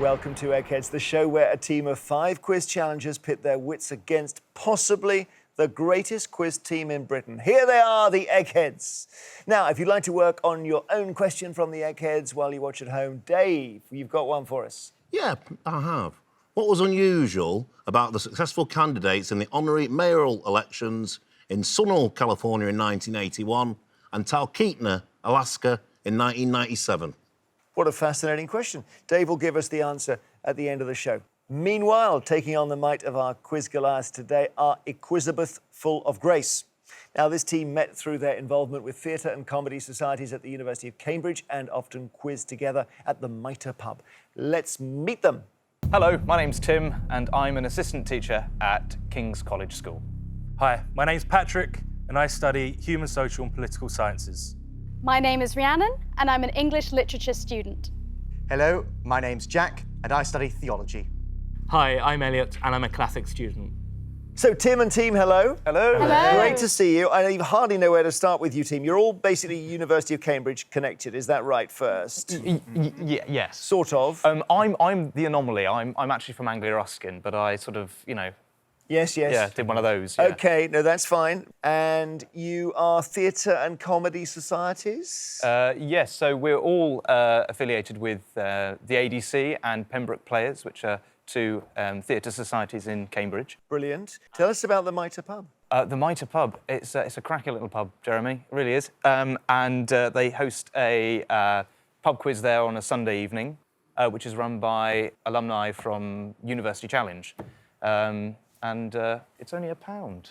Welcome to Eggheads, the show where a team of 5 quiz challengers pit their wits against possibly the greatest quiz team in Britain. Here they are, the Eggheads. Now, if you'd like to work on your own question from the Eggheads while you watch at home, Dave, you've got one for us. Yeah, I have. What was unusual about the successful candidates in the honorary mayoral elections in Sunol, California in 1981 and Talkeetna, Alaska in 1997? What a fascinating question. Dave will give us the answer at the end of the show. Meanwhile, taking on the might of our quiz Goliaths today are Equizabeth Full of Grace. Now, this team met through their involvement with theatre and comedy societies at the University of Cambridge and often quizzed together at the Mitre Pub. Let's meet them. Hello, my name's Tim and I'm an assistant teacher at King's College School. Hi, my name's Patrick and I study human, social and political sciences. My name is Rhiannon and I'm an English literature student. Hello, my name's Jack and I study theology. Hi, I'm Elliot and I'm a classics student. So, Tim and team, hello. Hello. Hello. Great to see you. I hardly know where to start with you, team. You're all basically University of Cambridge connected, is that right, first? Yes. Sort of. I'm the anomaly. I'm actually from Anglia Ruskin, but I sort of, Yes. did one of those. Yeah. OK, no, that's fine. And you are theatre and comedy societies? Yes, so we're all affiliated with the ADC and Pembroke Players, which are 2 theatre societies in Cambridge. Brilliant. Tell us about the Mitre Pub. The Mitre Pub, it's a cracky little pub, Jeremy, it really is. And they host a pub quiz there on a Sunday evening, which is run by alumni from University Challenge. And it's only £1.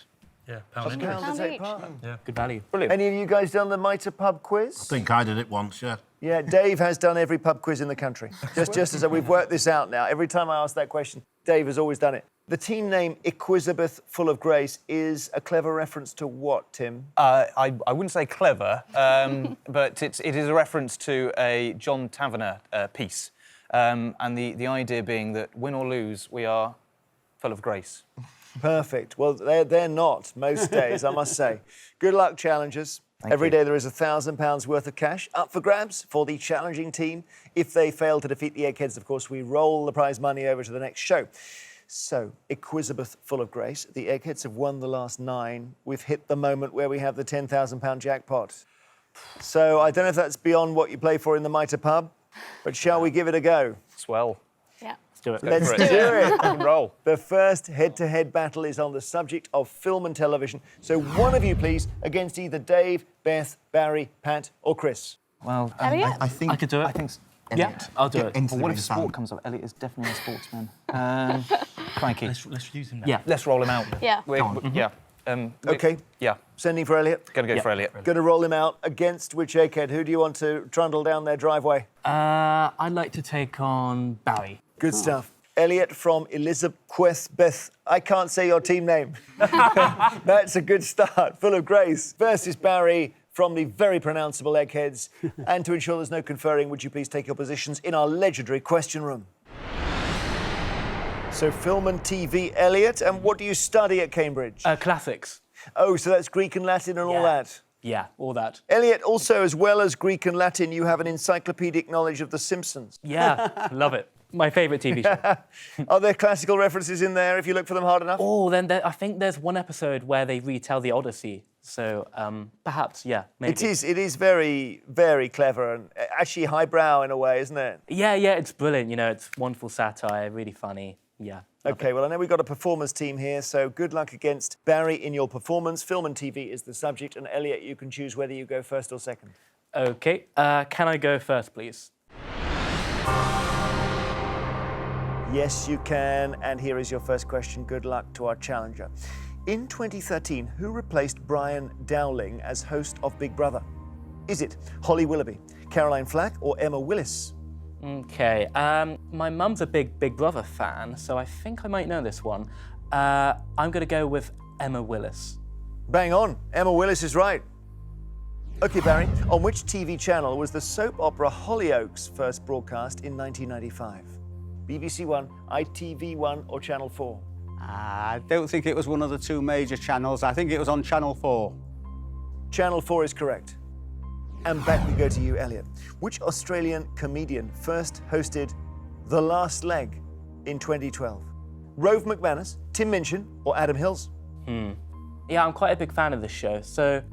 Yeah, £1 to take part. Yeah. Good value. Brilliant. Any of you guys done the Mitre Pub quiz? I think I did it once, yeah. Yeah, Dave has done every pub quiz in the country. Just as we've worked this out now. Every time I ask that question, Dave has always done it. The team name Equizabeth Full of Grace is a clever reference to what, Tim? I wouldn't say clever, but it is a reference to a John Taverner piece. And the idea being that win or lose, we are full of grace. Perfect. Well, they're not most days, I must say. Good luck, challengers. Every day there is £1,000 worth of cash up for grabs for the challenging team. If they fail to defeat the Eggheads, of course, we roll the prize money over to the next show. So, Equizabeth Full of Grace, the Eggheads have won the last 9. We've hit the moment where we have the £10,000 jackpot. So, I don't know if that's beyond what you play for in the Mitre Pub, but shall we give it a go? Swell. Yeah. Let's do it. Let's do it. Rock and roll. The first head-to-head battle is on the subject of film and television. So one of you, please, against either Dave, Beth, Barry, Pat or Chris. Well, Elliot? I think I could do it. I think... Yeah, I'll do it. into the What if ring, sport Sam. comes up? Elliot is definitely a sportsman. Crikey. Let's use him now. Yeah. Let's roll him out. Yeah. Yeah. OK, Yeah. sending for Elliot. Gonna go for Elliot. Going to roll him out against which Egghead? Who do you want to trundle down their driveway? I'd like to take on Barry. Good stuff. Elliot from Equizabeth. I can't say your team name. That's a good start. Full of Grace versus Barry from the very pronounceable Eggheads. And to ensure there's no conferring, would you please take your positions in our legendary question room? So film and TV, Elliot. And what do you study at Cambridge? Classics. Oh, so that's Greek and Latin and all that. Yeah, all that. Elliot, also, as well as Greek and Latin, you have an encyclopedic knowledge of The Simpsons. Yeah, love it. My favourite TV show. Are there classical references in there if you look for them hard enough? Oh, then I think there's one episode where they retell the Odyssey. So perhaps, yeah, maybe. It is very, very clever and actually highbrow in a way, isn't it? Yeah, it's brilliant. You know, it's wonderful satire, really funny. Yeah. OK, well, I know we've got a performers team here, so good luck against Barry in your performance. Film and TV is the subject, and Elliot, you can choose whether you go first or second. OK, can I go first, please? Yes, you can, and here is your first question. Good luck to our challenger. In 2013, who replaced Brian Dowling as host of Big Brother? Is it Holly Willoughby, Caroline Flack, or Emma Willis? OK, my mum's a big Big Brother fan, so I think I might know this one. I'm going to go with Emma Willis. Bang on. Emma Willis is right. OK, Barry, on which TV channel was the soap opera Hollyoaks first broadcast in 1995? BBC One, ITV One, or Channel 4? I don't think it was one of the 2 major channels. I think it was on Channel 4. Channel 4 is correct. And back we go to you, Elliot. Which Australian comedian first hosted The Last Leg in 2012? Rove McManus, Tim Minchin, or Adam Hills? Yeah, I'm quite a big fan of this show, so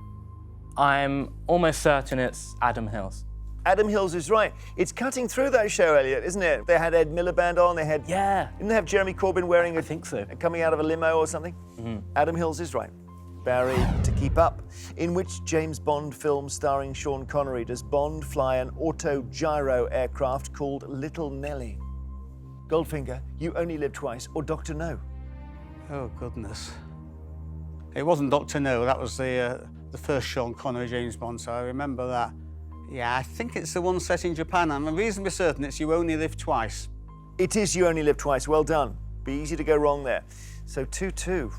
I'm almost certain it's Adam Hills. Adam Hills is right. It's cutting through that show, Elliot, isn't it? They had Ed Miliband on, they had... Yeah. Didn't they have Jeremy Corbyn wearing I think so. coming out of a limo or something? Adam Hills is right. Barry, to keep up. In which James Bond film starring Sean Connery does Bond fly an auto-gyro aircraft called Little Nelly? Goldfinger, You Only Live Twice, or Dr. No? Oh, goodness. It wasn't Dr. No, that was the first Sean Connery James Bond, so I remember that. Yeah, I think it's the one set in Japan. I'm reasonably certain it's You Only Live Twice. It is You Only Live Twice. Well done. Be easy to go wrong there. So 2-2.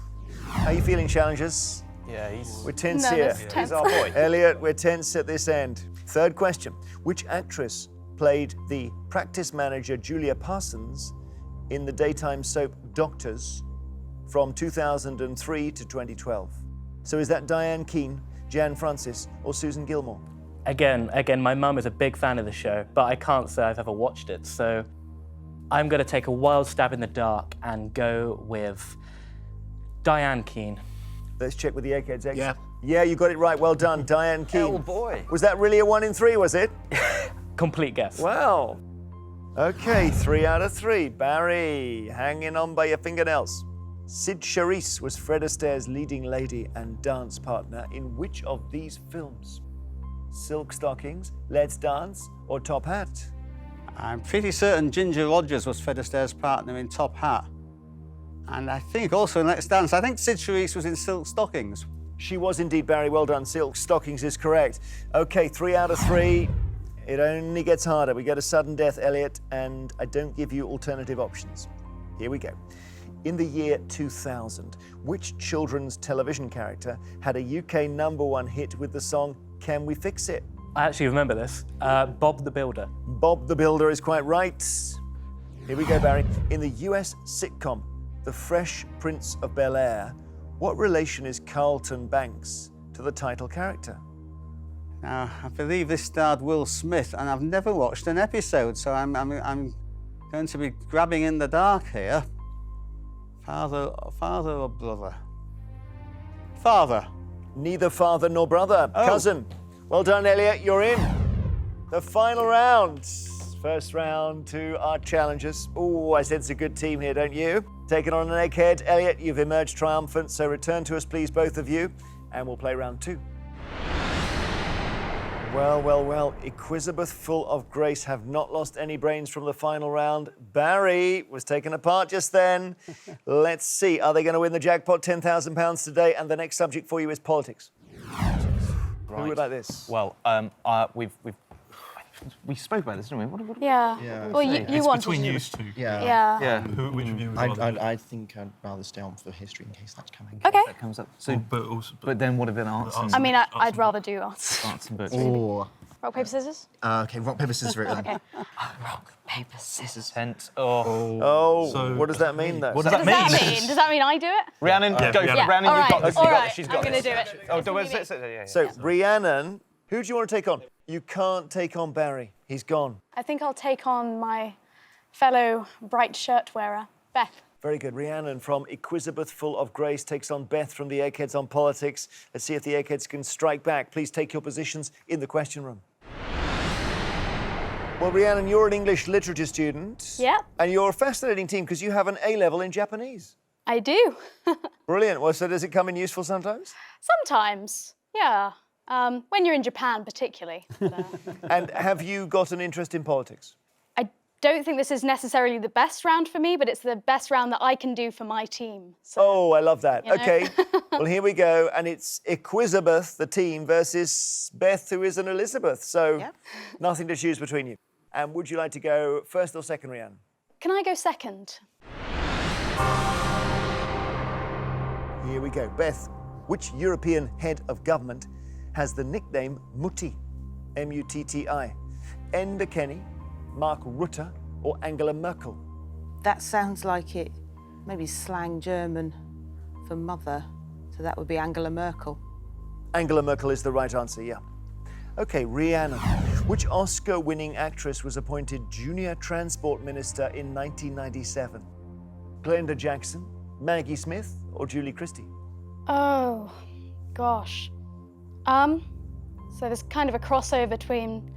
How are you feeling, challengers? Yeah, he's... We're tense Nervous, here. tense. He's our boy. Elliot, we're tense at this end. Third question. Which actress played the practice manager Julia Parsons in the daytime soap Doctors from 2003 to 2012? So is that Diane Keane, Jan Francis, or Susan Gilmore? Again, my mum is a big fan of the show, but I can't say I've ever watched it, so I'm going to take a wild stab in the dark and go with Diane Keane. Let's check with the Eggheads. Yeah. Yeah, you got it right. Well done, Diane Keane. Oh, boy. Was that really a 1 in 3, was it? Complete guess. Wow. Okay, 3 out of 3. Barry, hanging on by your fingernails. Sid Charisse was Fred Astaire's leading lady and dance partner in which of these films? Silk Stockings, Let's Dance, or Top Hat? I'm pretty certain Ginger Rogers was Fred Astaire's partner in Top Hat. And I think also in Let's Dance, I think Sid Charisse was in Silk Stockings. She was indeed, Barry. Well done. Silk Stockings is correct. Okay, 3 out of 3. It only gets harder. We go to sudden death, Elliot, and I don't give you alternative options. Here we go. In the year 2000, which children's television character had a UK #1 hit with the song Can We Fix It? I actually remember this. Bob the Builder. Bob the Builder is quite right. Here we go, Barry. In the US sitcom The Fresh Prince of Bel-Air, what relation is Carlton Banks to the title character? Now, I believe this starred Will Smith, and I've never watched an episode, so I'm going to be grabbing in the dark here. Father or brother? Father. Neither father nor brother. Oh. Cousin. Well done, Elliot. You're in. The final round. First round to our challengers. Oh, I sense a good team here, don't you? Taking on an egghead. Elliot, you've emerged triumphant, so return to us, please, both of you, and we'll play round 2. Well. Equizabeth Full of Grace have not lost any brains from the final round. Barry was taken apart just then. Let's see, are they going to win the jackpot, £10,000 today? And the next subject for you is politics. Right. Who would like this? Well, we spoke about this, didn't we? What Yeah. Yeah. Well, you It's wanted between to. you two. Yeah. Yeah. Which of you would I think I'd rather stay on for history in case that's coming. Okay. that comes up. So, but but then what have been arts and, I mean, I'd rather do arts. arts and books? Or Rock, paper, scissors? okay, rock paper scissors. Okay. Rock paper scissors. Tent. Oh. Oh, So- what does that mean, though? What does Does that mean? Does that mean I do it? Rhiannon, go for it. Yeah. Rhiannon, All you've got right. this. All You've got right. this. She's got I'm going to this. do it. Oh, It's gonna be me. yeah. So, Rhiannon, who do you want to take on? You can't take on Barry. He's gone. I think I'll take on my fellow bright shirt wearer, Beth. Very good. Rhiannon from Equizabeth Full of Grace takes on Beth from the Eggheads on politics. Let's see if the Eggheads can strike back. Please take your positions in the question room. Well, Rhiannon, you're an English literature student. Yeah. And you're a fascinating team because you have an A-level in Japanese. I do. Brilliant. Well, so does it come in useful sometimes? Sometimes, yeah. When you're in Japan, particularly. And have you got an interest in politics? I don't think this is necessarily the best round for me, but it's the best round that I can do for my team. So, Oh, I love that. You know? Okay. Well, here we go. And it's Equizabeth, the team, versus Beth, who is an Elizabeth. So nothing to choose between you. And would you like to go first or second, Rhiannon? can I go second? Here we go. Beth, which European head of government has the nickname Mutti? M-U-T-T-I. Enda Kenny, Mark Rutte, or Angela Merkel? That sounds like it, maybe slang German for mother, so that would be Angela Merkel. Angela Merkel is the right answer, yeah. Okay, Rhiannon. Which Oscar-winning actress was appointed Junior Transport Minister in 1997? Glenda Jackson, Maggie Smith, or Julie Christie? Oh, gosh. So there's kind of a crossover between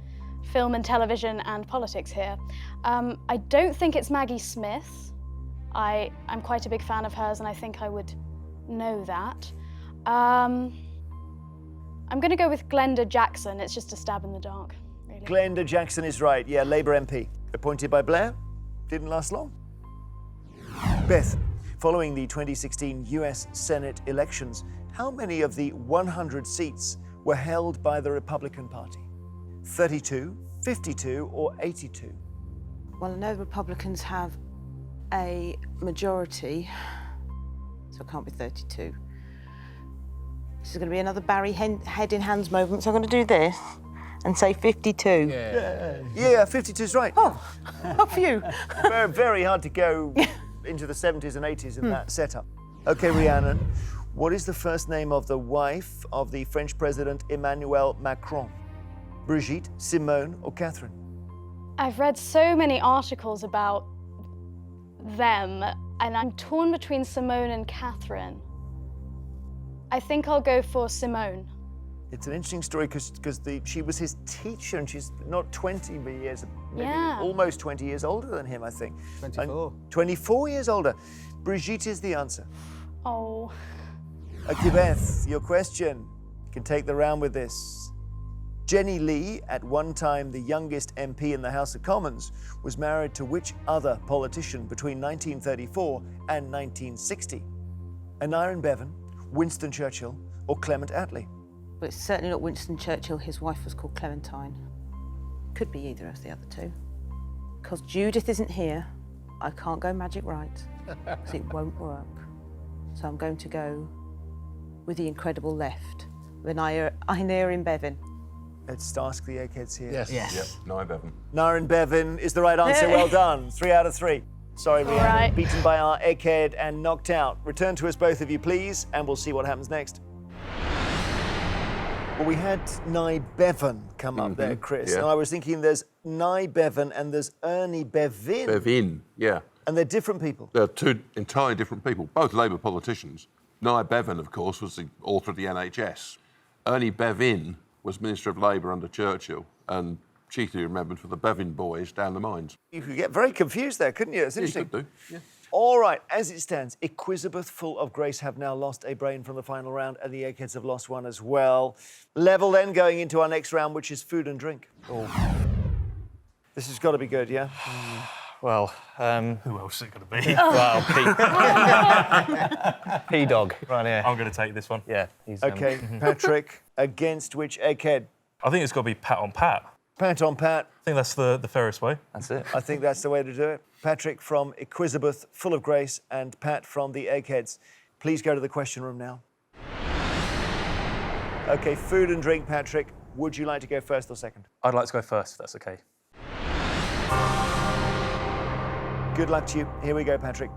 film and television and politics here. I don't think it's Maggie Smith. I'm quite a big fan of hers and I think I would know that. I'm going to go with Glenda Jackson. It's just a stab in the dark, really. Glenda Jackson is right. Yeah, Labour MP. Appointed by Blair. Didn't last long. Beth, following the 2016 US Senate elections, how many of the 100 seats were held by the Republican Party? 32, 52, or 82? Well, I know the Republicans have a majority, so it can't be 32. This is going to be another Barry head in hands moment, so I'm going to do this and say 52. Yeah, 52 is right. Oh, a few. Very, very hard to go into the 70s and 80s in that setup. Okay, Rhiannon, what is the first name of the wife of the French President Emmanuel Macron? Brigitte, Simone, or Catherine? I've read so many articles about them, and I'm torn between Simone and Catherine. I think I'll go for Simone. It's an interesting story because she was his teacher and she's not 20 years, maybe almost 20 years older than him, I think. 24. And 24 years older. Brigitte is the answer. Oh. Okay, Beth, your question. You can take the round with this. Jenny Lee, at one time the youngest MP in the House of Commons, was married to which other politician between 1934 and 1960? Aneurin Bevan, Winston Churchill, or Clement Attlee? But it's certainly not Winston Churchill. His wife was called Clementine. Could be either of the other two. Because Judith isn't here, I can't go magic right, because it won't work. So I'm going to go with the incredible left, with Aneurin Bevan. Let's ask the Eggheads here. Yes. Yep, Nye Bevan. Aneurin Bevan is the right answer. Well done. 3 out of 3. Sorry, Rhiannon. right. Beaten by our Egghead and knocked out. Return to us, both of you, please, and we'll see what happens next. Well, we had Nye Bevan come up there, Chris, and I was thinking there's Nye Bevan and there's Ernie Bevin. Bevin, yeah. And they're different people. They're two entirely different people, both Labour politicians. Nye Bevan, of course, was the author of the NHS. Ernie Bevin was Minister of Labour under Churchill and chiefly remembered for the Bevin boys down the mines. You could get very confused there, couldn't you? It's interesting. You could do, yeah. All right, as it stands, Equizabeth Full of Grace have now lost a brain from the final round, and the Eggheads have lost one as well. Level then going into our next round, which is food and drink. Oh. This has got to be good, yeah? Well, Who else is it going to be? well, P-Dog, right here. I'm going to take this one. Yeah, he's... Okay, Patrick, against which Egghead? I think it's got to be Pat on Pat. Pat on Pat. I think that's the fairest way. That's it. I think that's the way to do it. Patrick from Equizabeth Full of Grace and Pat from the Eggheads. Please go to the question room now. Okay, food and drink, Patrick. Would you like to go first or second? I'd like to go first, if that's okay. Good luck to you. Here we go, Patrick.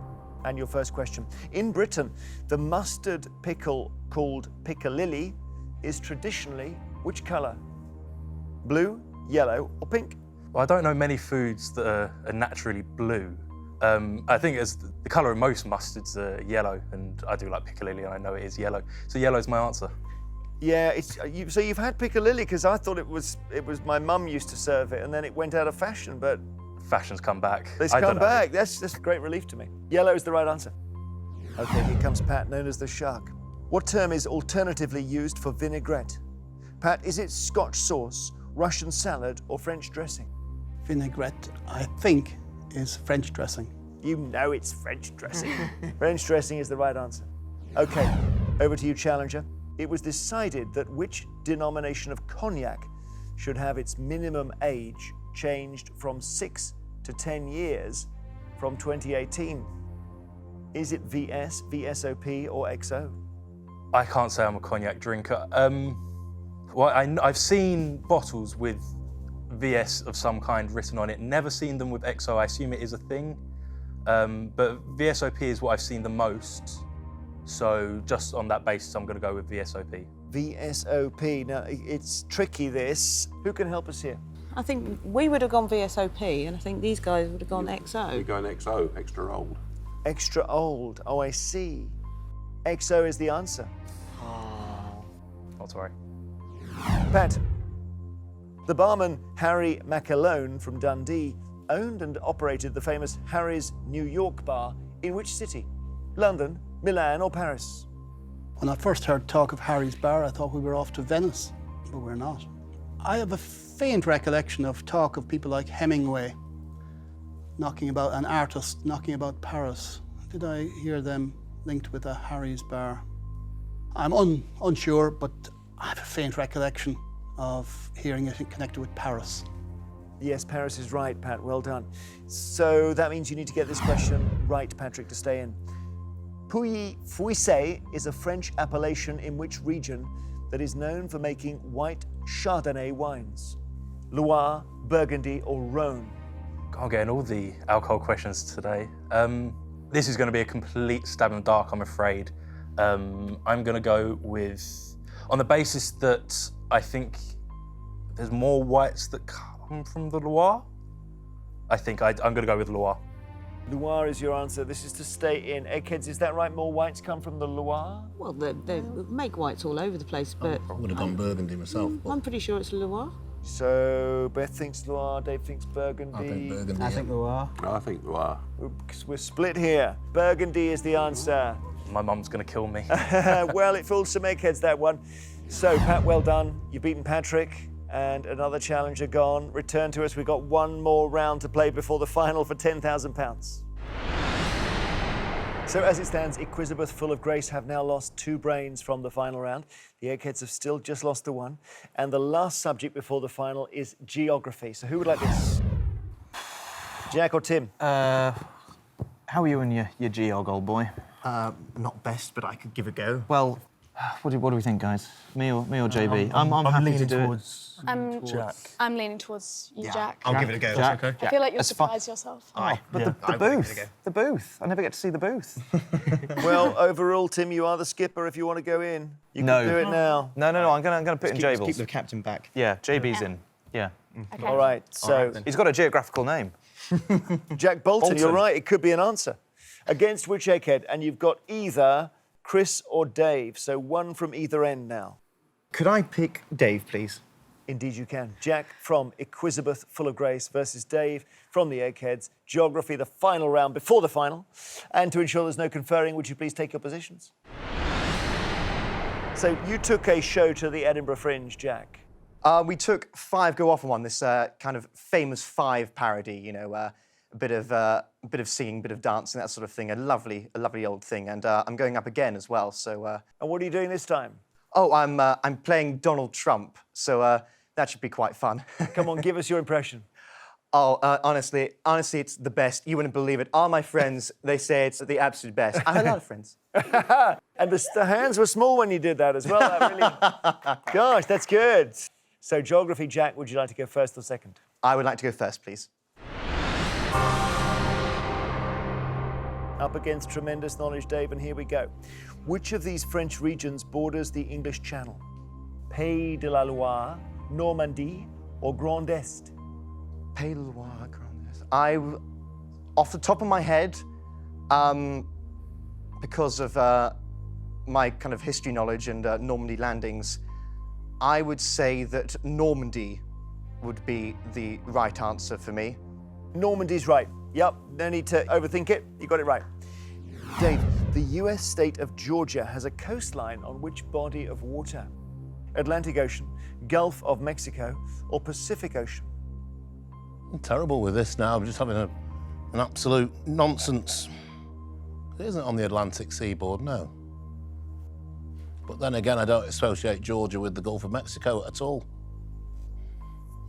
And your first question. In Britain, the mustard pickle called piccalilli is traditionally which colour? Blue, yellow, or pink? Well, I don't know many foods that are naturally blue. I think as the colour of most mustards are yellow, and I do like piccalilli, and I know it is yellow. So yellow's my answer. Yeah, so you've had piccalilli, because I thought it was my mum used to serve it, and then it went out of fashion, but... Fashion's come back. It's come back. That's a great relief to me. Yellow is the right answer. Okay, here comes Pat, known as the shark. What term is alternatively used for vinaigrette? Pat, is it Scotch sauce, Russian salad, or French dressing? Vinaigrette, I think, is French dressing. You know it's French dressing. French dressing is the right answer. Okay, over to you, challenger. It was decided that which denomination of cognac should have its minimum age changed from 6 to 10 years from 2018? Is it VS, VSOP, or XO? I can't say I'm a cognac drinker. Well, I've seen bottles with VS of some kind written on it. Never seen them with XO. I assume it is a thing. But VSOP is what I've seen the most. So just on that basis, I'm going to go with VSOP. VSOP. Now, it's tricky, this. Who can help us here? I think we would have gone VSOP, and I think these guys would have gone XO. You're going XO, extra old. Extra old. Oh, I see. XO is the answer. Not to worry. Pat, the barman Harry McAlone from Dundee owned and operated the famous Harry's New York bar in which city? London, Milan, or Paris? When I first heard talk of Harry's Bar, I thought we were off to Venice, but we're not. I have a faint recollection of talk of people like Hemingway knocking about, an artist knocking about Paris. Did I hear them linked with a Harry's Bar? I'm unsure, but I have a faint recollection of hearing it connected with Paris. Yes, Paris is right, Pat. Well done. So that means you need to get this question right, Patrick, to stay in. Pouilly-Fuissé is a French appellation in which region that is known for making white Chardonnay wines? Loire, Burgundy, or Rhône? I'm getting all the alcohol questions today. This is going to be a complete stab in the dark, I'm afraid. I'm going to go with, on the basis that I think there's more whites that come from the Loire. I think I'm going to go with Loire. Loire is your answer. This is to stay in. Eggheads, is that right? More whites come from the Loire? Well, they make whites all over the place, but I would have gone Burgundy myself. But I'm pretty sure it's Loire. So Beth thinks Loire, Dave thinks Burgundy. I think Burgundy. I think Loire. I think Loire. We're split here. Burgundy is the answer. My mum's going to kill me. Well, it fools some eggheads, that one. So, Pat, well done. You've beaten Patrick. And another challenger gone. Return to us. We've got one more round to play before the final for £10,000. So as it stands, Equizabeth Full of Grace have now lost 2 brains from the final round. The Eggheads have still just lost the 1. And the last subject before the final is geography. So who would like this? Jack or Tim? How are you and your geog, old boy? Not best, but I could give a go. Well, what do we think, guys? Me or JB? I'm happy leaning to do towards Jack. I'm leaning towards you, Jack. I'll give it a go. Jack. Okay. I feel like you'll That's fine. surprise yourself. But the I will give it a booth. go. The booth. I never get to see the booth. Well, overall, Tim, you are the skipper if you want to go in. You No. can do it now. No, I'm gonna put in Keep Jables. the captain back. Yeah, JB's in. Yeah. Okay. All right, so He's got a geographical name. Jack Bolton, you're Bolton. right, it could be an answer. Against which egghead? And you've got either Chris or Dave, so one from either end now. Could I pick Dave, please? Indeed you can. Jack from Equizabeth Full of Grace versus Dave from the Eggheads. Geography, the final round before the final. And to ensure there's no conferring, would you please take your positions? So you took a show to the Edinburgh Fringe, Jack. We took Five Go Off on one, this kind of famous Five parody, you know, a bit of singing, bit of dancing, that sort of thing. A lovely old thing. And I'm going up again as well, so... And what are you doing this time? Oh, I'm playing Donald Trump, so that should be quite fun. Come on, give us your impression. Oh, honestly, it's the best. You wouldn't believe it. All my friends, they say it's the absolute best. I have a lot of friends. And the hands were small when you did that as well. That really... Gosh, that's good. So geography, Jack, would you like to go first or second? I would like to go first, please. Up against tremendous knowledge, Dave, and here we go. Which of these French regions borders the English Channel? Pays de la Loire, Normandy, or Grand Est? Pays de la Loire, Grand Est. Off the top of my head, because of my kind of history knowledge and Normandy landings, I would say that Normandy would be the right answer for me. Normandy's right. Yep, no need to overthink it. You got it right. Dave, the US state of Georgia has a coastline on which body of water? Atlantic Ocean, Gulf of Mexico, or Pacific Ocean? I'm terrible with this now. I'm just having an absolute nonsense. It isn't on the Atlantic seaboard, no. But then again, I don't associate Georgia with the Gulf of Mexico at all.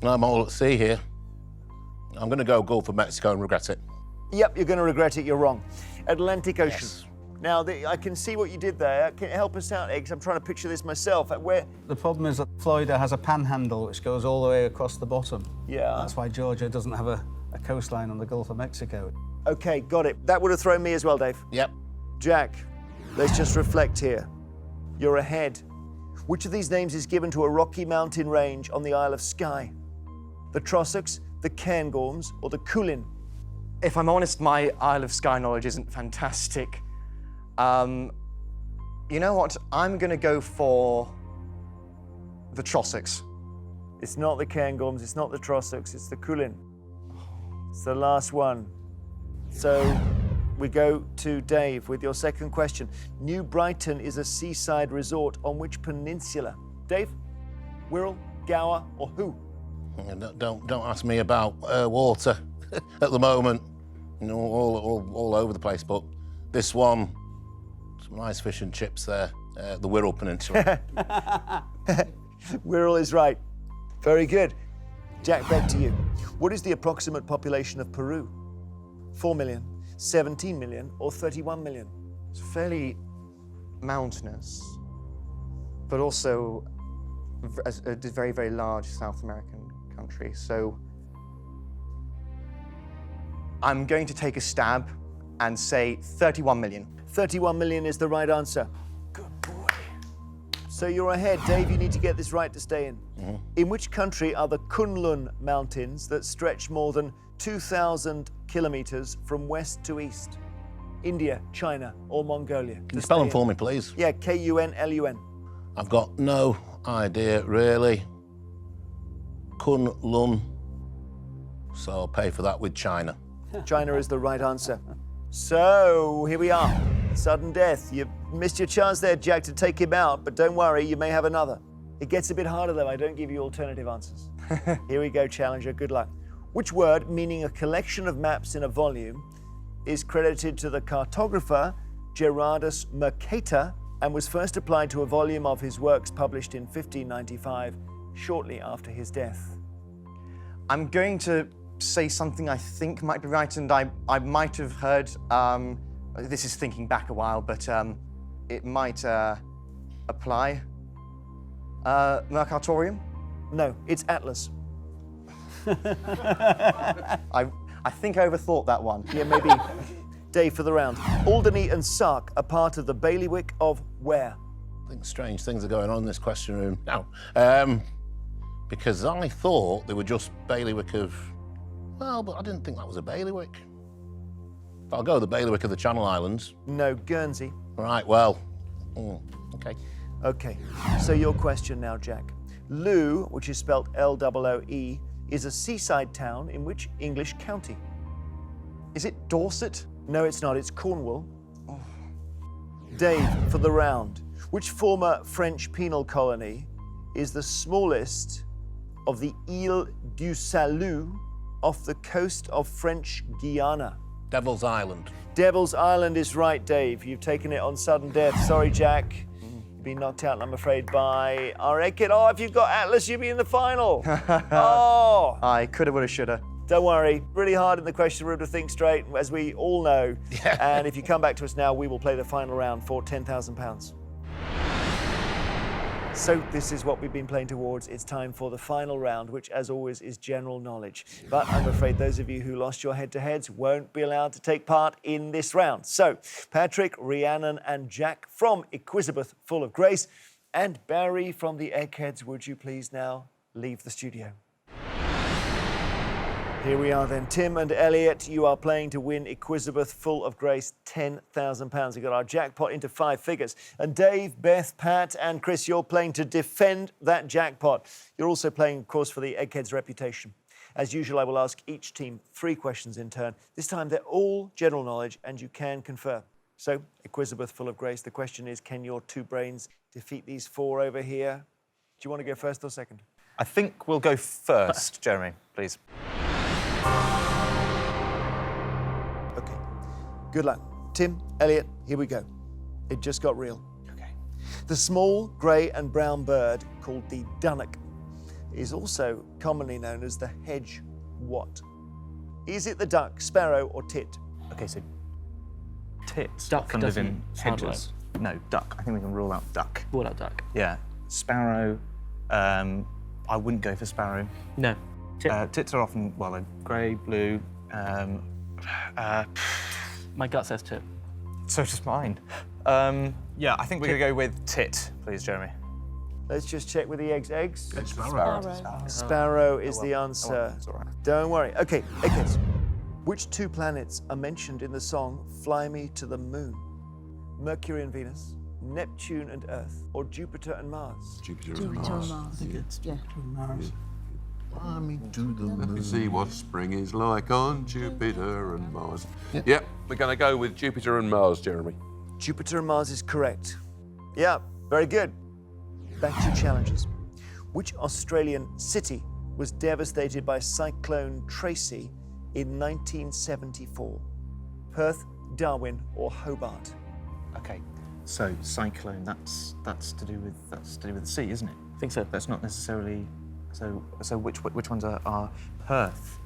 I'm all at sea here. I'm going to go Gulf of Mexico and regret it. Yep, you're going to regret it. You're wrong. Atlantic Ocean. Yes. Now, I can see what you did there. Can you help us out, Eggs? I'm trying to picture this myself. Where? The problem is that Florida has a panhandle which goes all the way across the bottom. Yeah. That's why Georgia doesn't have a coastline on the Gulf of Mexico. Okay, got it. That would have thrown me as well, Dave. Yep. Jack, let's just reflect here. You're ahead. Which of these names is given to a rocky mountain range on the Isle of Skye? the Trossachs, the Cairngorms, or the Coolin? If I'm honest, my Isle of Skye knowledge isn't fantastic. You know what? I'm going to go for the Trossachs. It's not the Cairngorms, it's not the Trossachs, it's the Coolin. It's the last one. So we go to Dave with your second question. New Brighton is a seaside resort on which peninsula? Dave, Wirral, Gower, or who? Don't ask me about water at the moment. You know, all over the place. But this one, some nice fish and chips there. The Wirral Peninsula. Wirral is right. Very good. Jack, back to you. What is the approximate population of Peru? 4 million, 17 million, or 31 million? It's fairly mountainous, but also a very, very large South American country. So I'm going to take a stab and say 31 million. 31 million is the right answer. Good boy. So you're ahead. Dave, you need to get this right to stay in. Mm-hmm. In which country are the Kunlun Mountains that stretch more than 2,000 kilometers from west to east? India, China, or Mongolia? Can you spell them for me, please? Yeah, Kunlun. I've got no idea, really. Kunlun. So I'll pay for that with China. China is the right answer. So here we are. Sudden death. You missed your chance there, Jack, to take him out, but don't worry, you may have another. It gets a bit harder though. I don't give you alternative answers. Here we go, challenger. Good luck. Which word, meaning a collection of maps in a volume, is credited to the cartographer Gerardus Mercator and was first applied to a volume of his works published in 1595, shortly after his death? I'm going to say something I think might be right, and I might have heard, this is thinking back a while, but it might apply. Mercatorium? No, it's Atlas. I think I overthought that one. Yeah, maybe. Dave for the round. Alderney and Sark are part of the bailiwick of where? I think strange things are going on in this question room now. Because I thought they were just bailiwick of... Well, but I didn't think that was a bailiwick. But I'll go with the bailiwick of the Channel Islands. No, Guernsey. Right, well, okay. Okay, so your question now, Jack. Looe, which is spelt L-O-O-E, is a seaside town in which English county? Is it Dorset? No, it's not. It's Cornwall. Oh. Dave, for the round. Which former French penal colony is the smallest of the Île du Salut off the coast of French Guiana? Devil's Island. Devil's Island is right, Dave. You've taken it on sudden death. Sorry, Jack. You've been knocked out, I'm afraid, by our Egghead. Oh, if you've got Atlas, you'll be in the final. Oh! I coulda, woulda, shoulda. Don't worry. Really hard in the question room to think straight, as we all know. Yeah. And if you come back to us now, we will play the final round for £10,000. So this is what we've been playing towards. It's time for the final round, which, as always, is general knowledge. But I'm afraid those of you who lost your head-to-heads won't be allowed to take part in this round. So, Patrick, Rhiannon and Jack from Equizabeth Full of Grace and Barry from the Eggheads, would you please now leave the studio? Here we are then. Tim and Elliot, you are playing to win Equizabeth Full of Grace, £10,000. We've got our jackpot into 5 figures. And Dave, Beth, Pat and Chris, you're playing to defend that jackpot. You're also playing, of course, for the Eggheads' reputation. As usual, I will ask each team 3 questions in turn. This time they're all general knowledge and you can confer. So, Equizabeth Full of Grace, the question is, can your 2 brains defeat these 4 over here? Do you want to go first or second? I think we'll go first, Jeremy, please. Okay, good luck. Tim, Elliot, here we go. It just got real. Okay. The small grey and brown bird called the dunnock is also commonly known as the hedge what? Is it the duck, sparrow or tit? Okay, so tits Duck often live in doesn't sound hedges. No, duck. I think we can rule out duck. Rule out duck. Yeah. Sparrow, I wouldn't go for sparrow. No. Tits are often, well, they're grey, blue. My gut says tit. So does mine. Yeah, I think we're going to go with tit, please, Jeremy. Let's just check with the eggs. Eggs? Sparrow. Sparrow is the answer. It's all right. Don't worry. Okay, Eggheads. Which two planets are mentioned in the song Fly Me to the Moon? Mercury and Venus, Neptune and Earth, or Jupiter and Mars? Jupiter and Mars. I think it's Jupiter and Mars. Fly me to the Let me moon. see what spring is like on Jupiter and Mars. Yep, we're going to go with Jupiter and Mars, Jeremy. Jupiter and Mars is correct. Yeah, very good. Back to challenges. Which Australian city was devastated by Cyclone Tracy in 1974? Perth, Darwin, or Hobart? Okay, so cyclone. That's to do with the sea, isn't it? I think so. That's not necessarily. So which ones are Perth?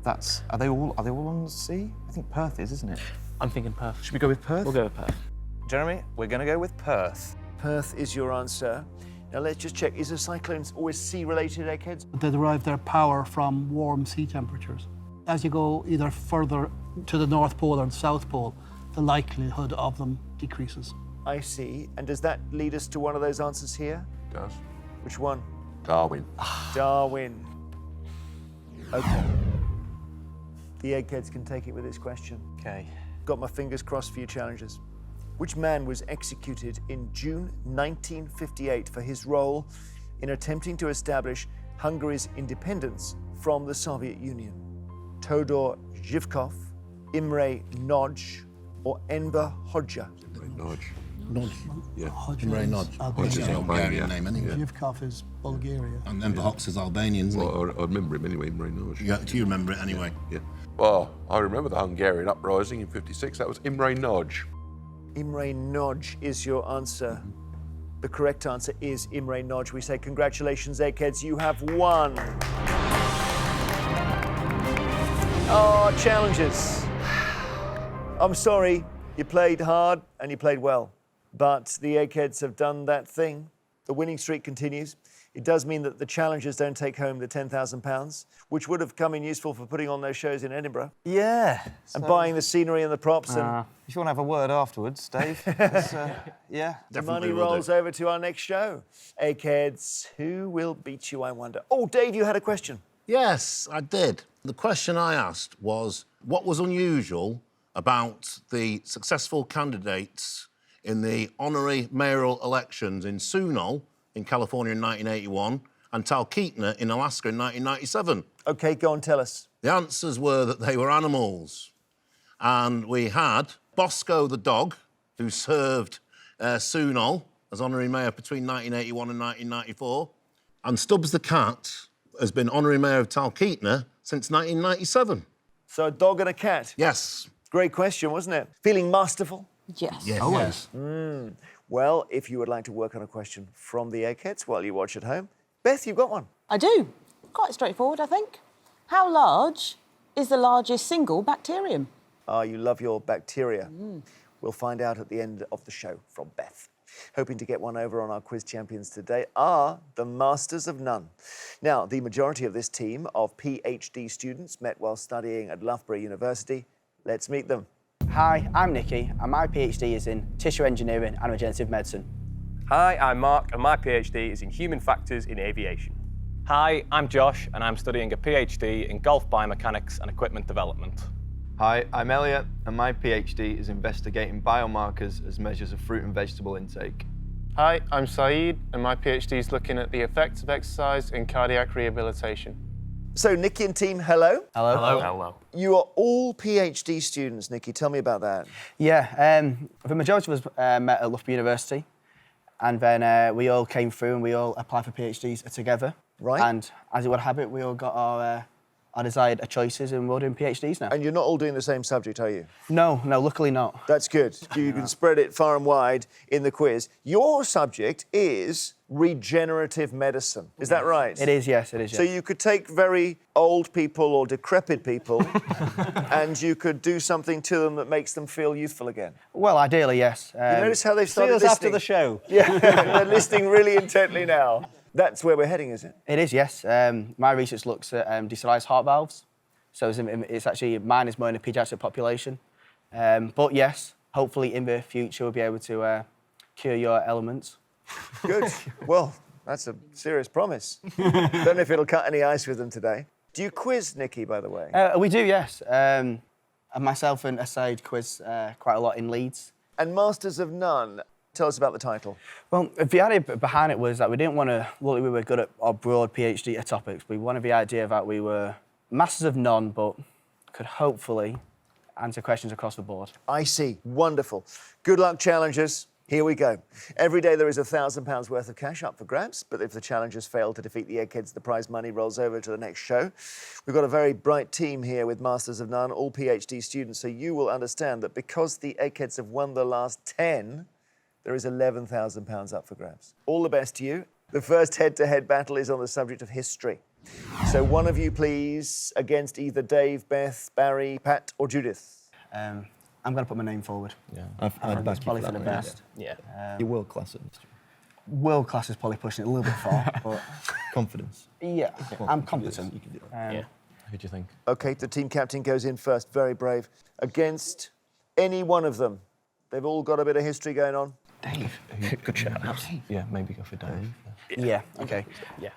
Are they all on the sea? I think Perth is, isn't it? I'm thinking Perth. Should we go with Perth? We'll go with Perth. Jeremy, we're going to go with Perth. Perth is your answer. Now let's just check. Is a cyclone always sea-related, Eggheads? They derive their power from warm sea temperatures. As you go either further to the North Pole or the South Pole, the likelihood of them decreases. I see. And does that lead us to one of those answers here? It does. Which one? Darwin. Darwin. Okay. The Eggheads can take it with this question. Okay. Got my fingers crossed for you challenges. Which man was executed in June 1958 for his role in attempting to establish Hungary's independence from the Soviet Union? Todor Zhivkov, Imre Nagy, or Enver Hoxha? Nudge. Nodge. Yeah. Imre Nodge. Which is an Albanian name anyway. Zhivkov is Bulgaria. And then Hox is Albanian, isn't Well, I remember him anyway, Imre Nagy. he? You remember it anyway. Yeah. Well, I remember the Hungarian uprising in '56. That was Imre Nagy. Imre Nagy is your answer. The correct answer is Imre Nagy. We say congratulations, Eggheads, you have won. Oh, challenges. I'm sorry, you played hard and you played well, but the Eggheads have done that thing. The winning streak continues. It does mean that the challengers don't take home the £10,000, which would have come in useful for putting on those shows in Edinburgh Yeah. and buying the scenery and the props. And If you want to have a word afterwards, Dave. Yeah. the money rolls over to our next show. Eggheads, who will beat you, I wonder? Oh, Dave, you had a question. Yes, I did. The question I asked was, what was unusual about the successful candidates in the honorary mayoral elections in Sunol in California in 1981 and Talkeetna in Alaska in 1997? OK, go on, tell us. The answers were that they were animals. And we had Bosco the dog, who served Sunol as honorary mayor between 1981 and 1994. And Stubbs the cat has been honorary mayor of Talkeetna since 1997. So a dog and a cat. Yes. Great question, wasn't it? Feeling masterful? Yes. Yes. Always. Well, if you would like to work on a question from the Eggheads while you watch at home, Beth, you've got one. I do. Quite straightforward, I think. How large is the largest single bacterium? Ah, you love your bacteria. We'll find out at the end of the show from Beth. Hoping to get one over on our quiz champions today are the Masters of None. Now, the majority of this team of PhD students met while studying at Loughborough University. Let's meet them. Hi, I'm Nicky, and my PhD is in tissue engineering and regenerative medicine. Hi, I'm Mark, and my PhD is in human factors in aviation. Hi, I'm Josh, and I'm studying a PhD in golf biomechanics and equipment development. Hi, I'm Elliot, and my PhD is investigating biomarkers as measures of fruit and vegetable intake. Hi, I'm Saeed, and my PhD is looking at the effects of exercise in cardiac rehabilitation. So, Nicky and team, hello. Hello. Hello. Hello. You are all PhD students, Nicky. Tell me about that. Yeah, the majority of us met at Loughborough University, and then we all came through and we all applied for PhDs together. Right. And as it would have it, we all got our desired choices and we're all doing PhDs now. And you're not all doing the same subject, are you? No, luckily not. That's good. You can spread it far and wide in the quiz. Your subject is regenerative medicine. Is that right? It is, yes, it is, yes. So you could take very old people or decrepit people and you could do something to them that makes them feel youthful again. Well, ideally, yes. You notice how they've started See us listening? after the show. Yeah, they're listening really intently now. That's where we're heading, is it? It is, yes. My research looks at deserialized heart valves. So it's actually, mine is more in the paediatric population. But yes, hopefully in the future we'll be able to cure your ailments. Good. Well, That's a serious promise. Don't know if it'll cut any ice with them today. Do you quiz Nikki, by the way? We do, yes. And myself and Said quiz quite a lot in Leeds. And Masters of None, tell us about the title. Well, the idea behind it was that we didn't want to look like we were good at our broad PhD topics. We wanted the idea that we were Masters of None, but could hopefully answer questions across the board. I see. Wonderful. Good luck, challengers. Here we go. Every day there is £1,000 worth of cash up for grabs, but if the challengers fail to defeat the Eggheads, the prize money rolls over to the next show. We've got a very bright team here with Masters of None, all PhD students, so you will understand that because the Eggheads have won the last 10, there is £11,000 up for grabs. All the best to you. The first head-to-head battle is on the subject of history. So one of you, please, against either Dave, Beth, Barry, Pat, or Judith. I'm going to put my name forward. Yeah, I'd back probably for the best. Yeah. You're world class at history. World class is probably pushing it a little bit far, but Confidence. yeah, I'm competent. You can do it. Yeah. Who do you think? OK, the team captain goes in first, very brave. Against any one of them. They've all got a bit of history going on. Dave. Good shout. Yeah, maybe go for Dave. Yeah, OK. Yeah.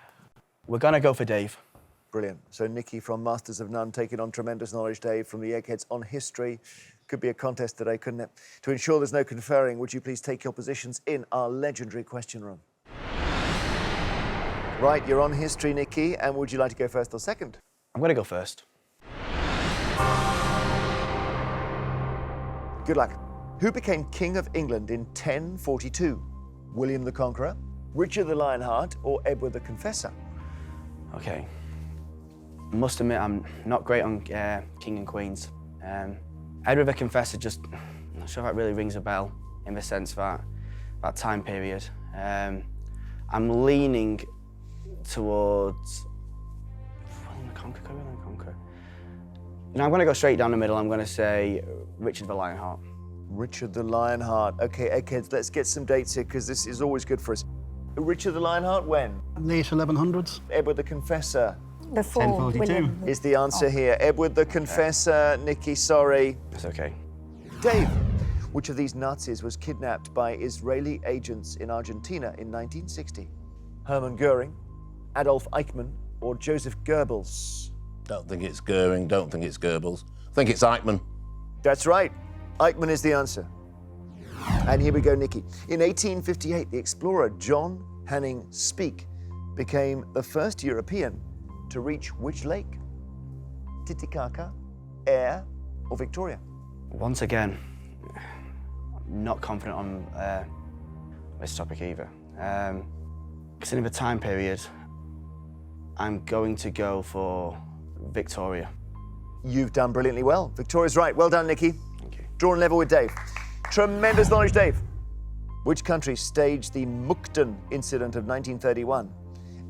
We're going to go for Dave. Brilliant. So Nikki from Masters of None taking on tremendous knowledge, Dave, from the Eggheads on history. Could be a contest today, couldn't it? To ensure there's no conferring, would you please take your positions in our legendary question room? Right, you're on history, Nikki, and would you like to go first or second? I'm going to go first. Good luck. Who became King of England in 1042? William the Conqueror, Richard the Lionheart, or Edward the Confessor? OK. I must admit, I'm not great on King and Queens. Edward the Confessor just, I'm not sure if that really rings a bell in the sense that time period. I'm leaning towards William the Conqueror. You know, I'm going to go straight down the middle. I'm going to say Richard the Lionheart. Richard the Lionheart. OK, Eggheads, let's get some dates here, because this is always good for us. Richard the Lionheart, when? Late 1100s. Edward the Confessor. Before 1042. William. Is the answer here. Edward the Confessor. Nikki, sorry. That's OK. Dave, which of these Nazis was kidnapped by Israeli agents in Argentina in 1960? Hermann Goering, Adolf Eichmann, or Joseph Goebbels? Don't think it's Goering, don't think it's Goebbels. I think it's Eichmann. That's right. Eichmann is the answer. And here we go, Nikki. In 1858, the explorer John Hanning Speke became the first European to reach which lake? Titicaca, Ayr, or Victoria? Once again, I'm not confident on this topic either. Considering the time period, I'm going to go for Victoria. You've done brilliantly well. Victoria's right. Well done, Nikki. Thank you. Drawn level with Dave. Tremendous knowledge, Dave. Which country staged the Mukden incident of 1931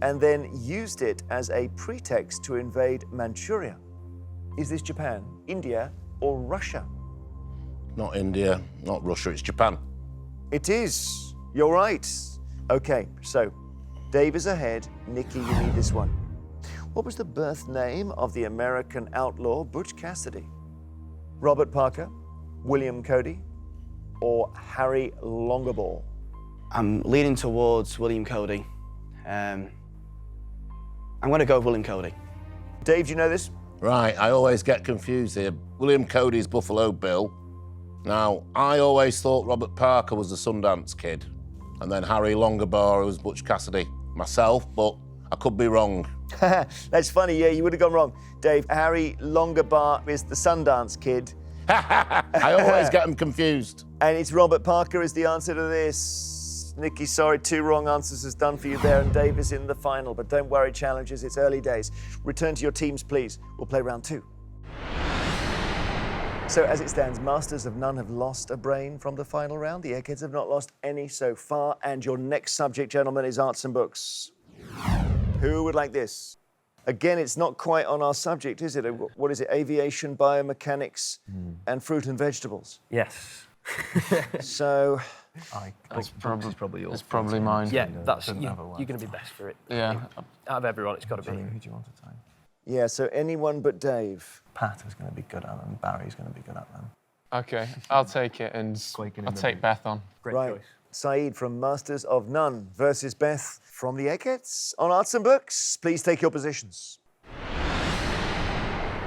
and then used it as a pretext to invade Manchuria? Is this Japan, India, or Russia? Not India, not Russia, it's Japan. It is. You're right. OK, so Dave is ahead. Nikki, you need this one. What was the birth name of the American outlaw Butch Cassidy? Robert Parker, William Cody, or Harry Longaball? I'm leaning towards William Cody. I'm going to go with William Cody. Dave, do you know this? Right, I always get confused here. William Cody's Buffalo Bill. Now, I always thought Robert Parker was the Sundance Kid, and then Harry Longabar was Butch Cassidy myself, but I could be wrong. That's funny, yeah, you would have gone wrong. Dave, Harry Longabar is the Sundance Kid. I always get them confused. And it's Robert Parker is the answer to this. Nikki, sorry, 2 wrong answers is done for you there, and Dave is in the final. But don't worry, challengers, it's early days. Return to your teams, please. We'll play round 2. So as it stands, Masters of None have lost a brain from the final round. The Eggheads have not lost any so far. And your next subject, gentlemen, is arts and books. Who would like this? Again, it's not quite on our subject, is it? What is it? Aviation, biomechanics, and fruit and vegetables. Yes. It's So, probably yours. it's probably mine. Yeah, that's Couldn't you, have a word. you're going to be best for it. Yeah. Out of everyone, it's got to be. Who do you want to take? Yeah, so anyone but Dave. Pat is going to be good at them. Barry's going to be good at them. OK, I'll take it and I'll take Beth on. Right. Saeed from Masters of None versus Beth from the Eggheads on Arts and Books. Please take your positions.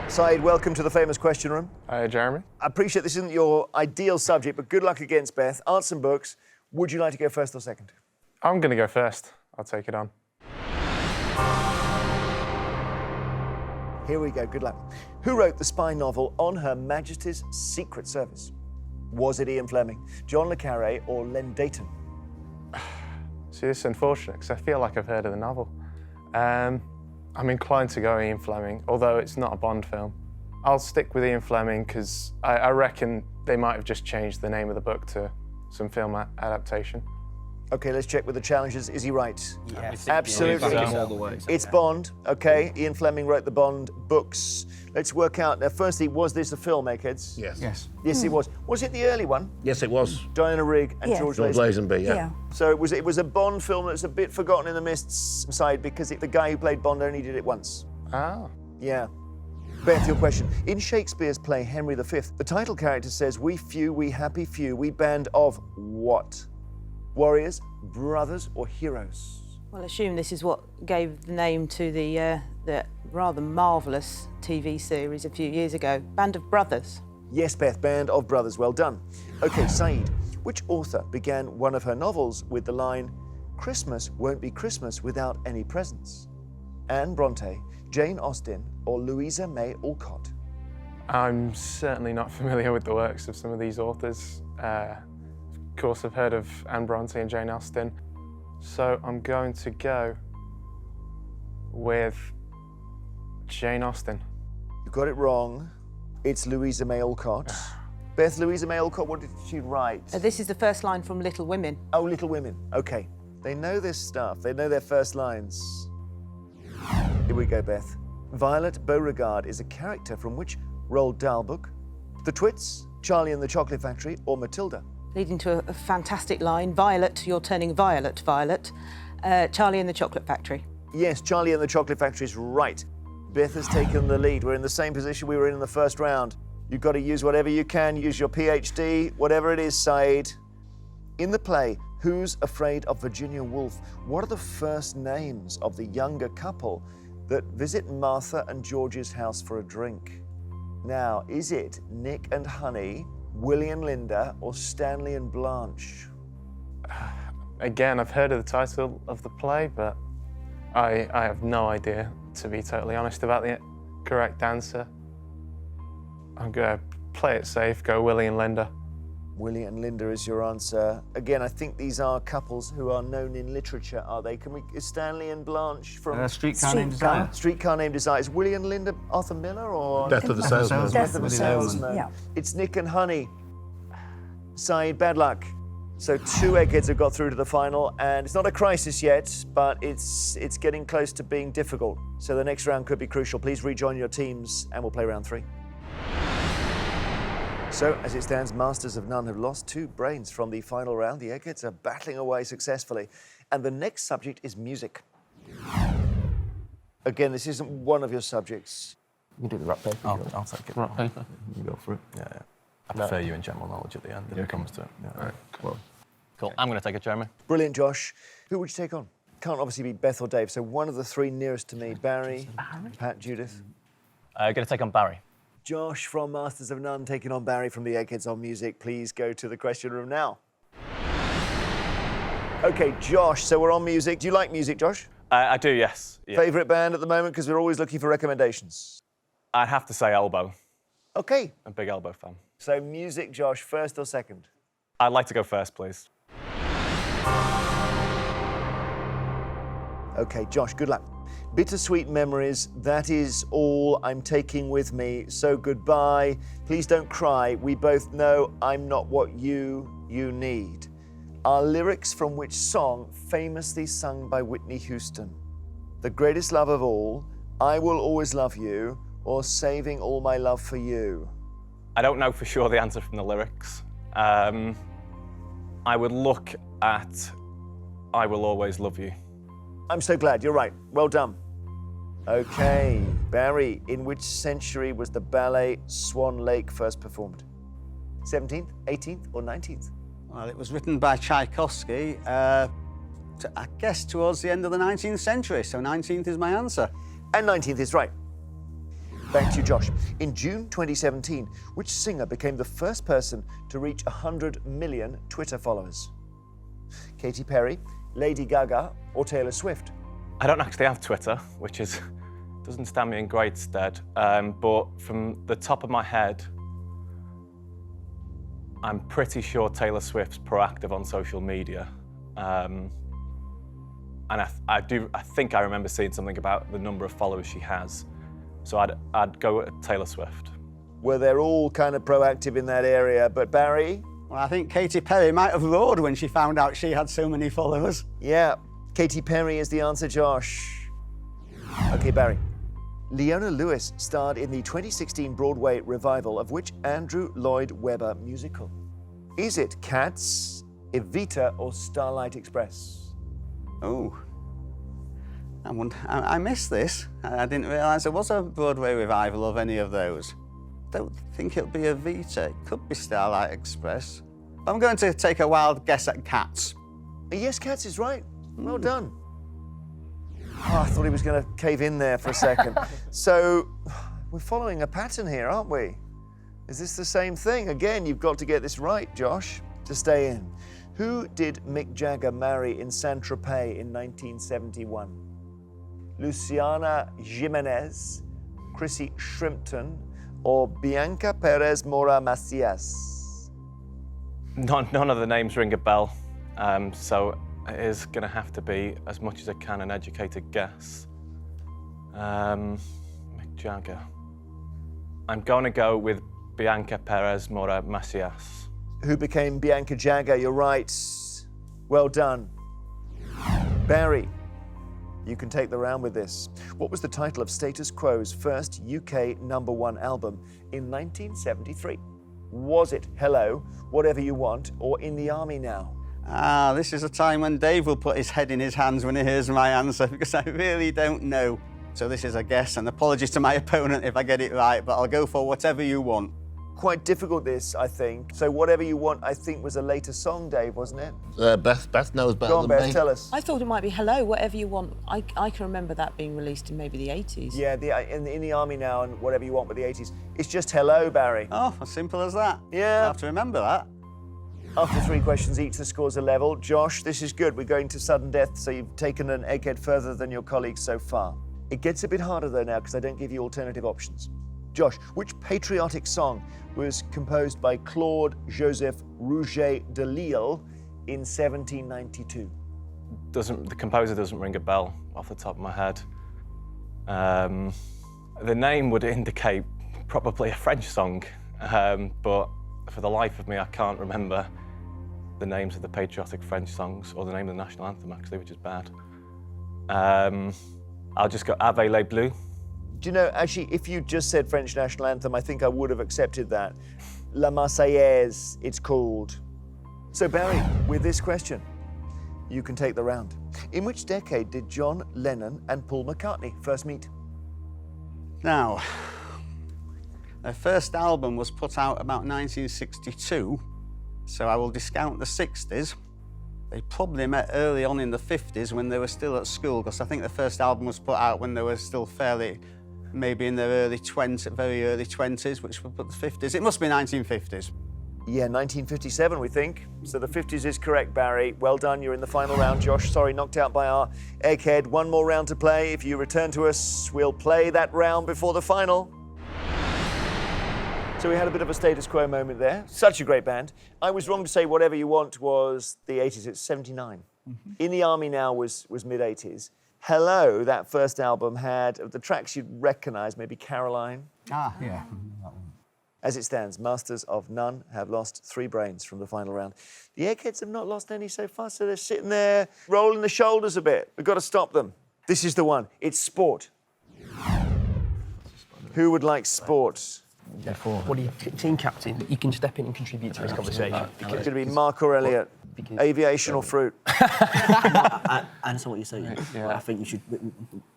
Saeed, welcome to the famous question room. Hi, Jeremy. I appreciate this isn't your ideal subject, but good luck against Beth. Arts and Books, would you like to go first or second? I'm going to go first. I'll take it on. Here we go, good luck. Who wrote the spy novel On Her Majesty's Secret Service? Was it Ian Fleming, John le Carré, or Len Deighton? See, this is unfortunate because I feel like I've heard of the novel. I'm inclined to go Ian Fleming, although it's not a Bond film. I'll stick with Ian Fleming because I reckon they might have just changed the name of the book to some film adaptation. Okay, let's check with the challengers. Is he right? Yes. Absolutely. All the way. It's Bond. Okay, Ian Fleming wrote the Bond books. Let's work out. Now, firstly, was this a film, Eggheads? Yes. Yes, it was. Was it the early one? Yes, it was. Diana Rigg and Yes. George George Lazenby. Lazenby, yeah. So it was a Bond film that's a bit forgotten in the mists side because the guy who played Bond only did it once. Ah. Yeah. Beth, your question. In Shakespeare's play Henry V, the title character says, "We few, we happy few, we band of what? Warriors, brothers, or heroes?" Well, I assume this is what gave the name to the rather marvellous TV series a few years ago, Band of Brothers. Yes, Beth, Band of Brothers. Well done. Okay, Saeed, which author began one of her novels with the line, "Christmas won't be Christmas without any presents"? Anne Bronte, Jane Austen, or Louisa May Alcott? I'm certainly not familiar with the works of some of these authors. Of course, I've heard of Anne Bronte and Jane Austen. So I'm going to go with Jane Austen. You got it wrong. It's Louisa May Alcott. Beth, Louisa May Alcott, what did she write? This is the first line from Little Women. Oh, Little Women. Okay. They know this stuff. They know their first lines. Here we go, Beth. Violet Beauregard is a character from which Roald Dahl book? The Twits, Charlie and the Chocolate Factory, or Matilda? Leading to a fantastic line, Violet, you're turning violet, Violet. Charlie and the Chocolate Factory. Yes, Charlie and the Chocolate Factory is right. Beth has taken the lead. We're in the same position we were in the first round. You've got to use whatever you can, use your PhD, whatever it is, Saeed. In the play, Who's Afraid of Virginia Woolf? What are the first names of the younger couple that visit Martha and George's house for a drink? Now, is it Nick and Honey, Willie and Linda, or Stanley and Blanche? Again, I've heard of the title of the play, but I have no idea, to be totally honest, about the correct answer. I'm going to play it safe, go Willie and Linda. Willie and Linda is your answer. Again, I think these are couples who are known in literature, are they? Is Stanley and Blanche from... Streetcar Named Desire. Streetcar Named Desire. Is Willie and Linda Arthur Miller or... Death of the Salesman. Death of the Salesman. Yeah. It's Nick and Honey. Saeed, bad luck. So 2 Eggheads have got through to the final, and it's not a crisis yet, but it's getting close to being difficult. So the next round could be crucial. Please rejoin your teams, and we'll play round 3. So, as it stands, Masters of None have lost 2 brains from the final round. The Eggheads are battling away successfully. And the next subject is music. Again, this isn't one of your subjects. You can do the rock paper. I'll take it. Rock paper. You go for it. Yeah. I prefer you in general knowledge at the end when it comes to it. Yeah. All right. Cool. I'm going to take it, Jeremy. Brilliant, Josh. Who would you take on? Can't obviously be Beth or Dave, so one of the 3 nearest to me. Barry, Pat, Judith. Going to take on Barry. Josh from Masters of None taking on Barry from the Eggheads on music. Please go to the question room now. Okay, Josh, so we're on music. Do you like music, Josh? I do, yes. Yeah. Favourite band at the moment? Because we're always looking for recommendations. I'd have to say Elbow. Okay. I'm a big Elbow fan. So music, Josh, first or second? I'd like to go first, please. Okay, Josh, good luck. Bittersweet memories, that is all I'm taking with me. So goodbye. Please don't cry. We both know I'm not what you need. Are lyrics from which song famously sung by Whitney Houston? The greatest love of all, I will always love you, or saving all my love for you? I don't know for sure the answer from the lyrics. I would look at I Will Always Love You. I'm so glad, you're right. Well done. Okay, Barry, in which century was the ballet Swan Lake first performed? 17th, 18th, or 19th? Well, it was written by Tchaikovsky. I guess towards the end of the 19th century, so 19th is my answer. And 19th is right. Back to you, Josh. In June 2017, which singer became the first person to reach 100 million Twitter followers? Katy Perry, Lady Gaga, or Taylor Swift? I don't actually have Twitter, which doesn't stand me in great stead. But from the top of my head, I'm pretty sure Taylor Swift's proactive on social media. And I think I remember seeing something about the number of followers she has. So I'd go with Taylor Swift. Well, they're all kind of proactive in that area, but Barry? Well, I think Katy Perry might have roared when she found out she had so many followers. Yeah, Katy Perry is the answer, Josh. Okay, Barry. Leona Lewis starred in the 2016 Broadway revival of which Andrew Lloyd Webber musical? Is it Cats, Evita, or Starlight Express? Oh. I missed this. I didn't realise there was a Broadway revival of any of those. Don't think it'll be Evita. It could be Starlight Express. I'm going to take a wild guess at Cats. Yes, Cats is right. Well done. Oh, I thought he was going to cave in there for a second. So, we're following a pattern here, aren't we? Is this the same thing? Again, you've got to get this right, Josh, to stay in. Who did Mick Jagger marry in Saint-Tropez in 1971? Luciana Jimenez, Chrissy Shrimpton, or Bianca Perez Mora Macias? None of the names ring a bell, so it is going to have to be, as much as I can, an educated guess. Mick Jagger. I'm going to go with Bianca Perez Mora Macias. Who became Bianca Jagger? You're right. Well done. Barry, you can take the round with this. What was the title of Status Quo's first UK #1 album in 1973? Was it Hello, Whatever You Want, or In the Army Now? Ah, this is a time when Dave will put his head in his hands when he hears my answer, because I really don't know. So this is a guess, and apologies to my opponent if I get it right, but I'll go for Whatever You Want. Quite difficult, this, I think. So Whatever You Want, I think, was a later song, Dave, wasn't it? Beth knows better Go on, than Beth, me. tell us. I thought it might be Hello, Whatever You Want. I can remember that being released in maybe the 80s. Yeah, in the Army Now and Whatever You Want with the 80s. It's just Hello, Barry. Oh, as simple as that. Yeah. I'll have to remember that. After 3 questions each, the scores are level. Josh, this is good. We're going to sudden death, so you've taken an egghead further than your colleagues so far. It gets a bit harder, though, now, because I don't give you alternative options. Josh, which patriotic song was composed by Claude Joseph Rouget de Lille in 1792? The composer doesn't ring a bell off the top of my head. The name would indicate probably a French song, but for the life of me, I can't remember the names of the patriotic French songs, or the name of the national anthem, actually, which is bad. I'll just go Ave les Bleus. Do you know, actually, if you just said French national anthem, I think I would have accepted that. La Marseillaise, it's called. So, Barry, with this question, you can take the round. In which decade did John Lennon and Paul McCartney first meet? Now, their first album was put out about 1962, so I will discount the 60s. They probably met early on in the 50s when they were still at school, because I think the first album was put out when they were still fairly, maybe in their early 20s, very early 20s, which would put the 50s. It must be 1950s. Yeah, 1957, we think. So the 50s is correct, Barry. Well done, you're in the final round. Josh, sorry, knocked out by our egghead. One more round to play. If you return to us, we'll play that round before the final. So we had a bit of a status quo moment there. Such a great band. I was wrong to say Whatever You Want was the 80s. It's 79. Mm-hmm. In the Army Now was mid-80s. Hello, that first album, had the tracks you'd recognise, maybe Caroline. Ah, yeah. As it stands, Masters of None have lost 3 brains from the final round. The Eggheads have not lost any so far, so they're sitting there rolling the shoulders a bit. We've got to stop them. This is the one. It's sport. Who would like sport? What are you, team captain? You can step in and contribute to this conversation. It's going to be Mark or Elliot. Aviation or fruit? I understand what you're saying. Yeah. I think you should,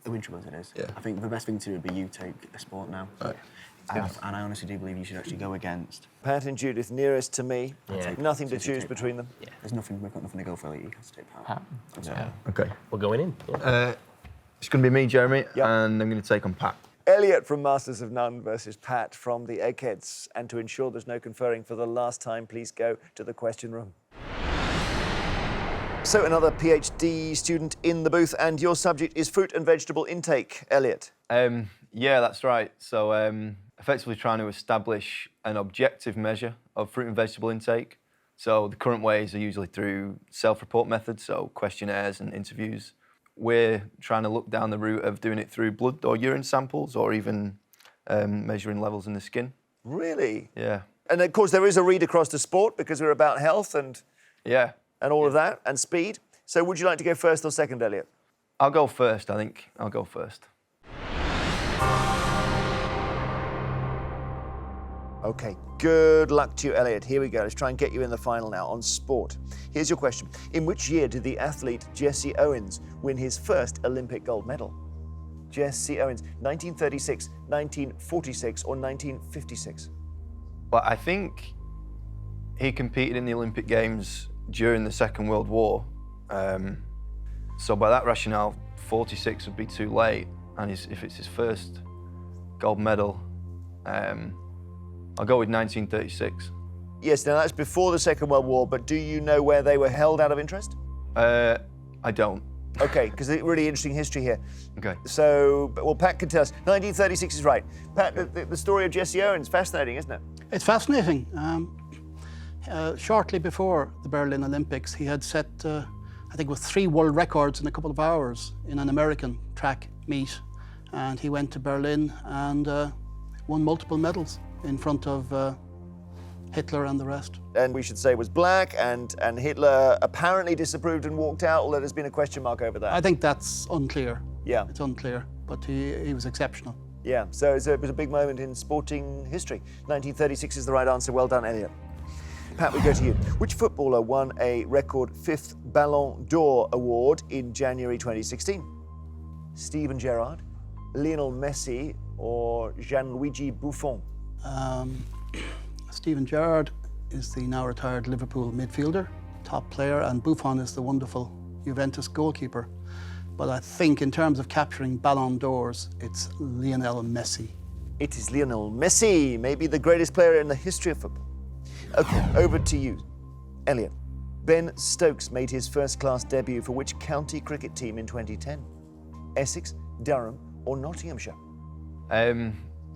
the winter it is. Yeah. I think the best thing to do would be you take the sport now. And I honestly do believe you should actually go against. Pat and Judith, nearest to me. Yeah. Nothing to choose between them. Yeah, we've got nothing to go for. You have to take Pat. Yeah. Okay. We're going in. It's going to be me, Jeremy, and I'm going to take on Pat. Elliot from Masters of None versus Pat from the Eggheads. And to ensure there's no conferring for the last time, please go to the question room. So another PhD student in the booth, and your subject is fruit and vegetable intake, Elliot. Yeah, that's right. So effectively trying to establish an objective measure of fruit and vegetable intake. So the current ways are usually through self-report methods, so questionnaires and interviews. We're trying to look down the route of doing it through blood or urine samples, or even measuring levels in the skin. Really? Yeah. And of course there is a read across to sport because we're about health and all of that, and speed. So would you like to go first or second, Elliot? I'll go first, I think. I'll go first. Okay, good luck to you, Elliot. Here we go. Let's try and get you in the final now on sport. Here's your question. In which year did the athlete Jesse Owens win his first Olympic gold medal? Jesse Owens, 1936, 1946, or 1956? Well, I think he competed in the Olympic Games during the Second World War. So by that rationale, 46 would be too late. And if it's his first gold medal, I'll go with 1936. Yes, now that's before the Second World War, but do you know where they were held out of interest? I don't. Okay, because it's really interesting history here. Okay. So, well, Pat can tell us. 1936 is right. Pat, the story of Jesse Owens, fascinating, isn't it? It's fascinating. Shortly before the Berlin Olympics, he had set, I think it was 3 world records in a couple of hours in an American track meet. And he went to Berlin and won multiple medals in front of Hitler and the rest. And we should say was black, and Hitler apparently disapproved and walked out, although there's been a question mark over that. I think that's unclear. Yeah. It's unclear, but he was exceptional. Yeah, so it was a big moment in sporting history. 1936 is the right answer. Well done, Elliot. Pat, we go to you. Which footballer won a record 5th Ballon d'Or award in January 2016? Steven Gerrard, Lionel Messi, or Gianluigi Buffon? Steven Gerrard is the now retired Liverpool midfielder, top player, and Buffon is the wonderful Juventus goalkeeper. But I think in terms of capturing Ballon d'Ors, it's Lionel Messi. It is Lionel Messi, maybe the greatest player in the history of football. Okay, over to you, Elliot. Ben Stokes made his first-class debut for which county cricket team in 2010? Essex, Durham, or Nottinghamshire?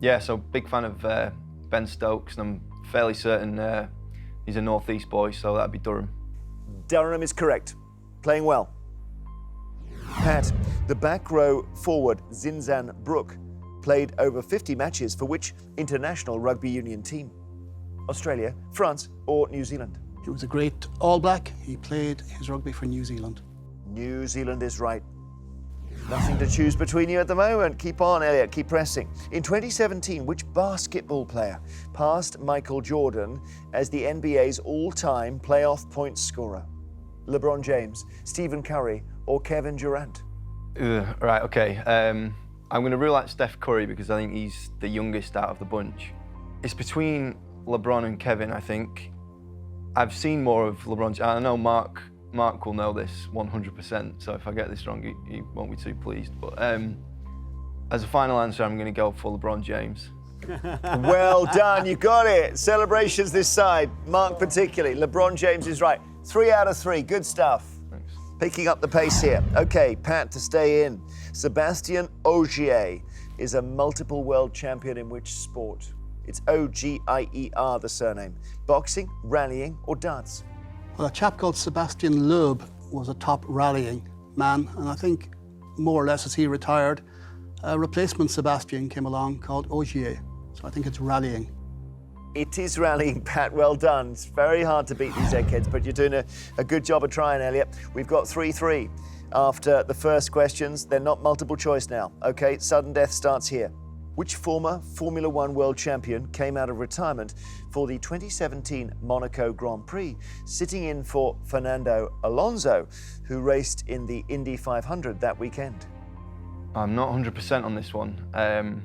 Yeah, so big fan of Ben Stokes, and I'm fairly certain he's a North East boy, so that'd be Durham. Durham is correct. Playing well. Pat, the back row forward Zinzan Brook played over 50 matches for which international rugby union team? Australia, France, or New Zealand? He was a great All Black. He played his rugby for New Zealand. New Zealand is right. Nothing to choose between you at the moment. Keep on, Elliot, keep pressing. In 2017, which basketball player passed Michael Jordan as the NBA's all-time playoff point scorer? LeBron James, Stephen Curry, or Kevin Durant? Right, okay. I'm going to rule out Steph Curry because I think he's the youngest out of the bunch. It's between LeBron and Kevin, I think. I've seen more of LeBron. I know Mark will know this 100%, so if I get this wrong, he won't be too pleased. But as a final answer, I'm going to go for LeBron James. Well done, you got it. Celebrations this side, Mark particularly. LeBron James is right. 3 out of 3, good stuff. Thanks. Picking up the pace here. Okay, Pat, to stay in. Sébastien Ogier is a multiple world champion in which sport? It's O-G-I-E-R, the surname. Boxing, rallying, or darts? Well, a chap called Sébastien Loeb was a top rallying man, and I think more or less as he retired, a replacement Sébastien came along called Ogier. So I think it's rallying. It is rallying, Pat. Well done. It's very hard to beat these Eggheads, but you're doing a good job of trying, Elliot. We've got 3-3 after the first questions. They're not multiple choice now. Okay, sudden death starts here. Which former Formula One world champion came out of retirement for the 2017 Monaco Grand Prix, sitting in for Fernando Alonso, who raced in the Indy 500 that weekend? I'm not 100% on this one. I'm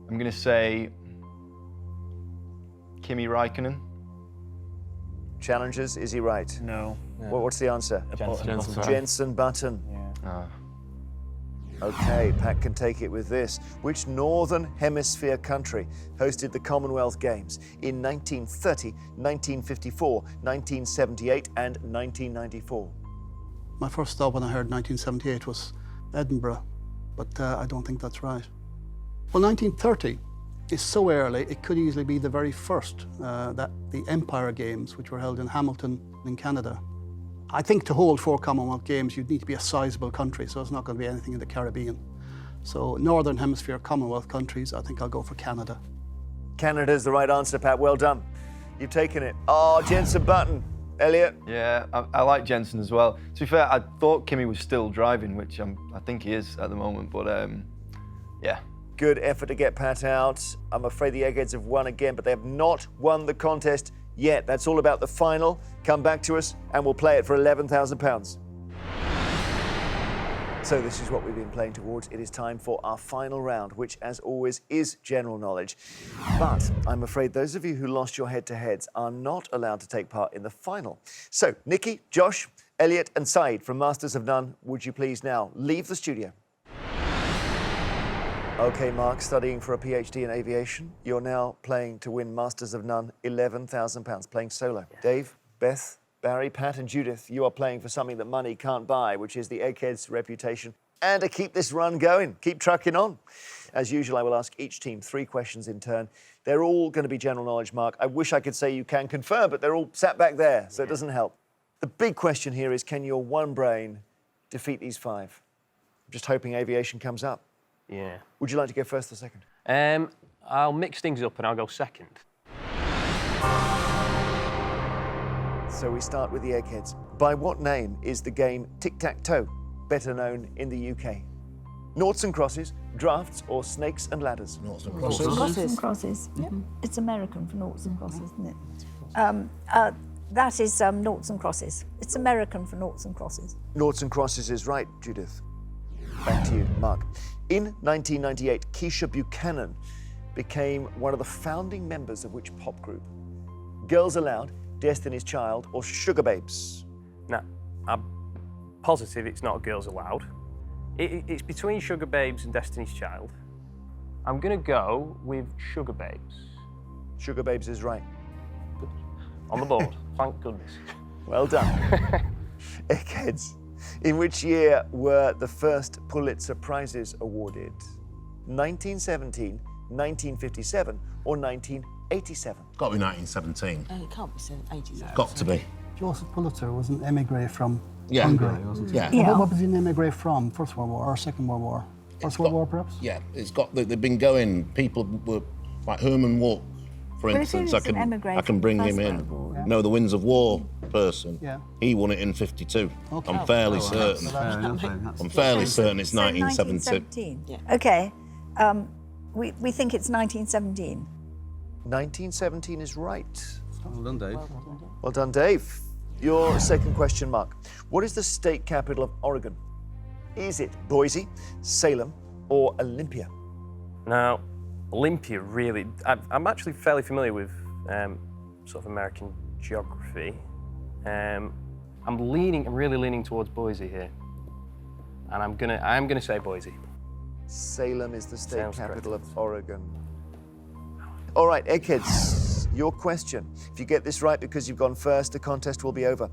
going to say Kimi Räikkönen. Challengers, is he right? No. What's the answer? Jenson Button. Jenson Button. Ah. Okay, Pat can take it with this. Which Northern Hemisphere country hosted the Commonwealth Games in 1930, 1954, 1978 and 1994? My first thought when I heard 1978 was Edinburgh, but I don't think that's right. Well, 1930 is so early, it could easily be the very first, the Empire Games, which were held in Hamilton in Canada. I think to hold 4 Commonwealth Games, you'd need to be a sizable country, so it's not going to be anything in the Caribbean. So Northern Hemisphere Commonwealth countries, I think I'll go for Canada. Canada's the right answer, Pat. Well done. You've taken it. Oh, Jenson Button. Elliot? Yeah, I like Jenson as well. To be fair, I thought Kimi was still driving, which I think he is at the moment, but yeah. Good effort to get Pat out. I'm afraid the Eggheads have won again, but they have not won the contest yet. That's all about the final. Come back to us and we'll play it for £11,000. So this is what we've been playing towards. It is time for our final round, which as always is general knowledge. But I'm afraid those of you who lost your head-to-heads are not allowed to take part in the final. So Nikki, Josh, Elliot and Saeed from Masters of None, would you please now leave the studio? Okay, Mark, studying for a PhD in aviation. You're now playing to win Masters of None, £11,000, playing solo. Yeah. Dave, Beth, Barry, Pat and Judith, you are playing for something that money can't buy, which is the Eggheads' reputation. And to keep this run going, keep trucking on. As usual, I will ask each team 3 questions in turn. They're all going to be general knowledge, Mark. I wish I could say you can confirm, but they're all sat back there, so it doesn't help. The big question here is, can your one brain defeat these 5? I'm just hoping aviation comes up. Yeah. Would you like to go first or second? I'll mix things up and I'll go second. So we start with the Eggheads. By what name is the game tic-tac-toe, better known in the UK? Noughts and crosses, drafts, or snakes and ladders? Noughts and Noughts and crosses. Mm-hmm. It's American for noughts and crosses, isn't it? That is noughts and crosses. It's American for noughts and crosses. Noughts and crosses is right, Judith. Back to you, Mark. In 1998, Keisha Buchanan became one of the founding members of which pop group? Girls Aloud, Destiny's Child, or Sugar Babes? Now, I'm positive it's not Girls Aloud. It's between Sugar Babes and Destiny's Child. I'm going to go with Sugar Babes. Sugar Babes is right. On the board, thank goodness. Well done. Eggheads. In which year were the first Pulitzer Prizes awarded? 1917, 1957, or 1987? Got to be 1917. It can't be 87. Got to be. Joseph Pulitzer was an emigre from Yeah. Hungary. Yeah. What was he an emigre from? First World War or Second World War? First World War, perhaps? Yeah, they've been going. People were like Herman Wouk, for Well, if he instance. was an emigre I can bring from him First in. World War. No, the Winds of War person. Yeah. He won it in 52. Okay. I'm fairly Oh, certain. I'm fairly certain it's 1917. 1917. Okay. We think it's 1917. 1917 is right. Well done, Dave. Well done, Dave. Your second question, Mark. What is the state capital of Oregon? Is it Boise, Salem, or Olympia? Now, Olympia really... I'm actually fairly familiar with sort of American geography. I'm really leaning towards Boise here. And I'm gonna say Boise. Salem is the state Sounds capital of Oregon. All right, Eggheads, your question. If you get this right because you've gone first, the contest will be over.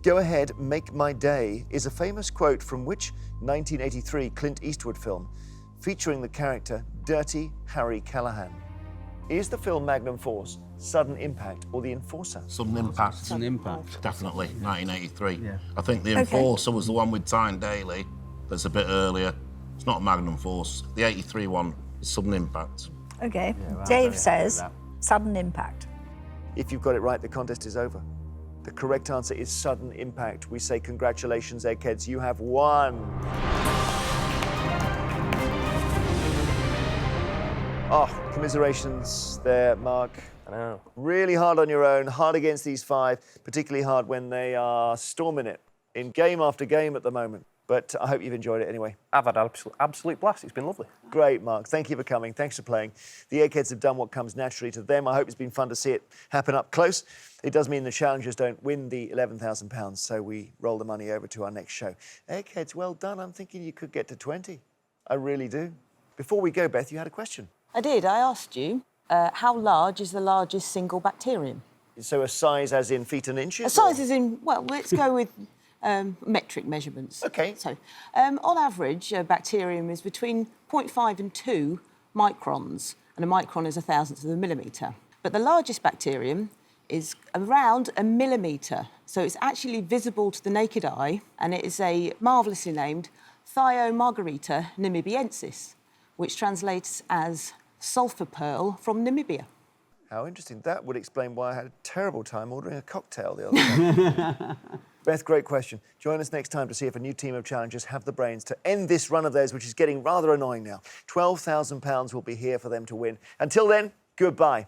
Go ahead, make my day is a famous quote from which 1983 Clint Eastwood film featuring the character Dirty Harry Callahan? Is the film Magnum Force, Sudden Impact, or The Enforcer? Sudden Impact. Sudden Impact. Definitely, 1983. Yeah. I think The Enforcer was the one with Tyne Daly that's a bit earlier. It's not Magnum Force. The 83 one is Sudden Impact. Okay. Dave says sudden impact. If you've got it right, the contest is over. The correct answer is Sudden Impact. We say congratulations, Eggheads, you have won. Oh, commiserations there, Mark. I know. Really hard on your own, hard against these 5, particularly hard when they are storming it in game after game at the moment. But I hope you've enjoyed it anyway. I've had an absolute blast. It's been lovely. Great, Mark. Thank you for coming. Thanks for playing. The Eggheads have done what comes naturally to them. I hope it's been fun to see it happen up close. It does mean the challengers don't win the £11,000, so we roll the money over to our next show. Eggheads, well done. I'm thinking you could get to 20. I really do. Before we go, Beth, you had a question. I did. I asked you, how large is the largest single bacterium? So a size as in feet and inches? A size as in, well, let's go with metric measurements. OK. So, on average, a bacterium is between 0.5 and 2 microns, and a micron is 1,000th of a millimetre. But the largest bacterium is around a millimetre, so it's actually visible to the naked eye, and it is a marvellously named Thiomargarita namibiensis, which translates as sulphur pearl from Namibia. How interesting. That would explain why I had a terrible time ordering a cocktail the other day. Beth, great question. Join us next time to see if a new team of challengers have the brains to end this run of theirs, which is getting rather annoying now. £12,000 will be here for them to win. Until then, goodbye.